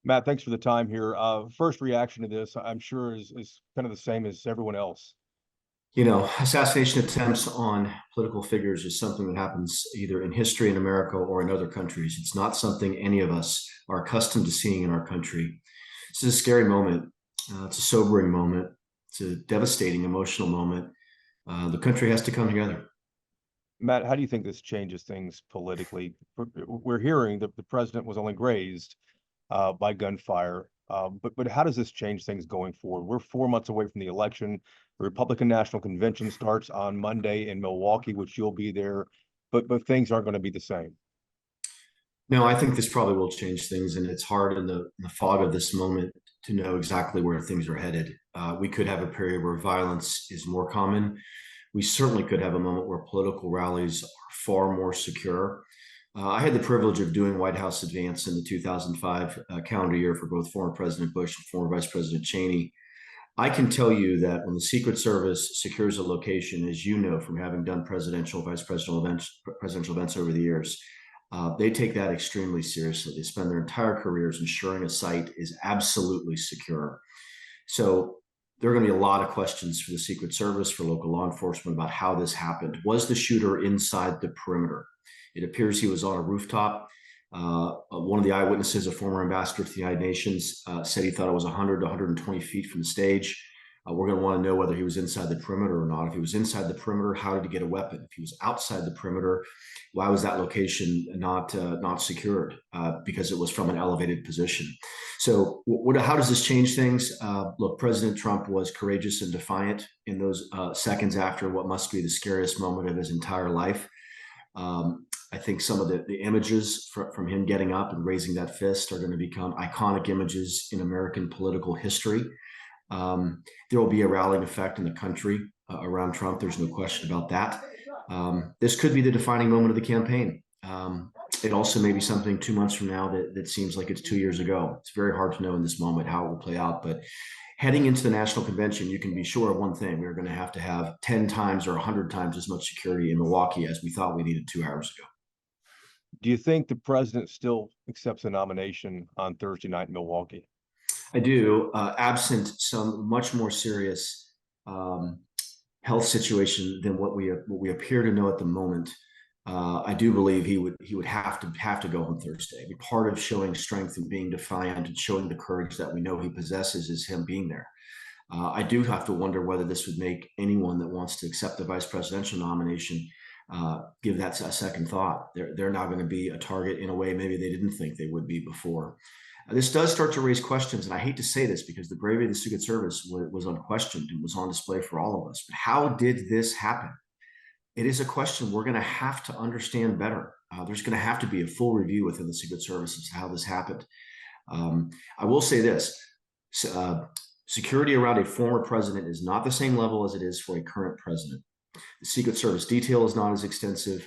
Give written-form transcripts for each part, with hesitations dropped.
Matt, thanks for the time here. First reaction to this, I'm sure is kind of the same as everyone else. Assassination attempts on political figures is something that happens either in history in America or in other countries. It's not something any of us are accustomed to seeing in our country. This is a scary moment. It's a sobering moment. It's a devastating emotional moment. The country has to come together. Matt, how do you think this changes things politically? We're hearing that the president was only grazed by gunfire, but how does this change things going forward? We're 4 months away from the election. The Republican National Convention starts on Monday in Milwaukee, which you'll be there, but things aren't going to be the same. No, I think this probably will change things, and it's hard in the fog of this moment to know exactly where things are headed. We could have a period where violence is more common. We certainly could have a moment where political rallies are far more secure. I had the privilege of doing White House Advance in the 2005 calendar year for both former President Bush and former Vice President Cheney. I can tell you that when the Secret Service secures a location, as you know from having done vice presidential events over the years, they take that extremely seriously. They spend their entire careers ensuring a site is absolutely secure. So there are going to be a lot of questions for the Secret Service, for local law enforcement about how this happened. Was the shooter inside the perimeter? It appears he was on a rooftop. One of the eyewitnesses, a former ambassador to the United Nations, said he thought it was 100 to 120 feet from the stage. We're going to want to know whether he was inside the perimeter or not. If he was inside the perimeter, how did he get a weapon? If he was outside the perimeter, why was that location not secured? Because it was from an elevated position. So how does this change things? Look, President Trump was courageous and defiant in those seconds after what must be the scariest moment of his entire life. I think some of the images from him getting up and raising that fist are going to become iconic images in American political history. There will be a rallying effect in the country around Trump. There's no question about that. This could be the defining moment of the campaign. It also may be something 2 months from now that seems like it's 2 years ago. It's very hard to know in this moment how it will play out. But heading into the national convention, you can be sure of one thing. We're going to have 10 times or 100 times as much security in Milwaukee as we thought we needed 2 hours ago. Do you think the president still accepts a nomination on Thursday night in Milwaukee? I do, absent some much more serious health situation than what we appear to know at the moment. I do believe he would have to go on Thursday. I mean, part of showing strength and being defiant and showing the courage that we know he possesses is him being there. I do have to wonder whether this would make anyone that wants to accept the vice presidential nomination give that a second thought. They're now going to be a target in a way maybe they didn't think they would be before. This does start to raise questions, and I hate to say this because the bravery of the Secret Service was unquestioned and was on display for all of us. But how did this happen? It is a question we're going to have to understand better. There's going to have to be a full review within the Secret Service as to how this happened. I will say this. Security around a former president is not the same level as it is for a current president. The Secret Service detail is not as extensive.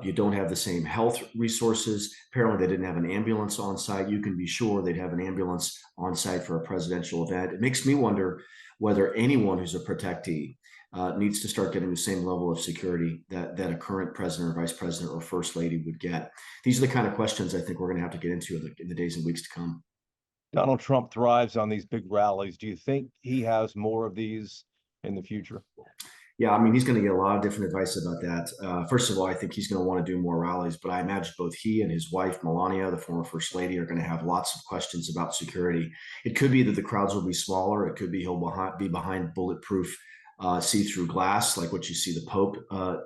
You don't have the same health resources. Apparently, they didn't have an ambulance on site. You can be sure they'd have an ambulance on site for a presidential event. It makes me wonder whether anyone who's a protectee needs to start getting the same level of security that a current president or vice president or first lady would get. These are the kind of questions I think we're going to have to get into in the days and weeks to come. Donald Trump thrives on these big rallies. Do you think he has more of these in the future? Yeah, I mean, he's going to get a lot of different advice about that. First of all, I think he's going to want to do more rallies, but I imagine both he and his wife, Melania, the former first lady, are going to have lots of questions about security. It could be that the crowds will be smaller. It could be he'll be behind bulletproof see-through glass, like what you see the Pope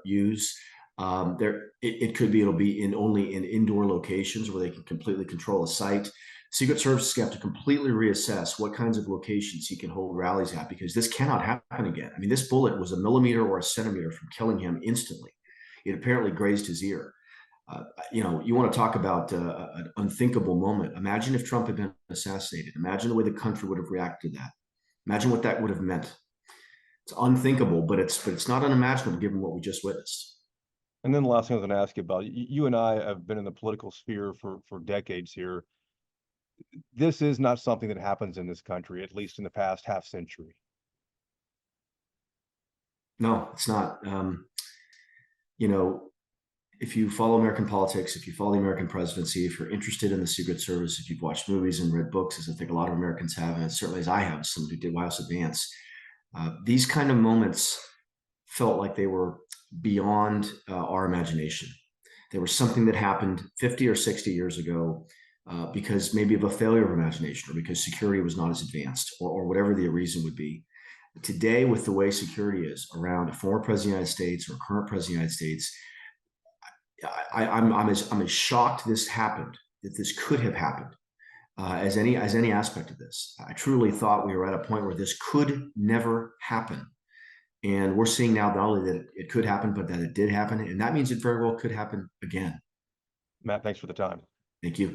use. It could be it'll be only in indoor locations where they can completely control a site. Secret Service is going to have to completely reassess what kinds of locations he can hold rallies at, because this cannot happen again. I mean, this bullet was a millimeter or a centimeter from killing him instantly. It apparently grazed his ear. You want to talk about an unthinkable moment. Imagine if Trump had been assassinated. Imagine the way the country would have reacted to that. Imagine what that would have meant. It's unthinkable, but it's not unimaginable given what we just witnessed. And then the last thing I was going to ask you about, you and I have been in the political sphere for decades here. This is not something that happens in this country, at least in the past half century. No, it's not. You know, if you follow American politics, if you follow the American presidency, if you're interested in the Secret Service, if you've watched movies and read books, as I think a lot of Americans have, and certainly as I have, someone who did White House Advance, these kind of moments felt like they were beyond our imagination. They were something that happened 50 or 60 years ago because maybe of a failure of imagination, or because security was not as advanced, or whatever the reason would be. Today, with the way security is around a former president of the United States or a current president of the United States, I'm as shocked this happened, that this could have happened, as any aspect of this. I truly thought we were at a point where this could never happen. And we're seeing now not only that it could happen, but that it did happen. And that means it very well could happen again. Matt, thanks for the time. Thank you.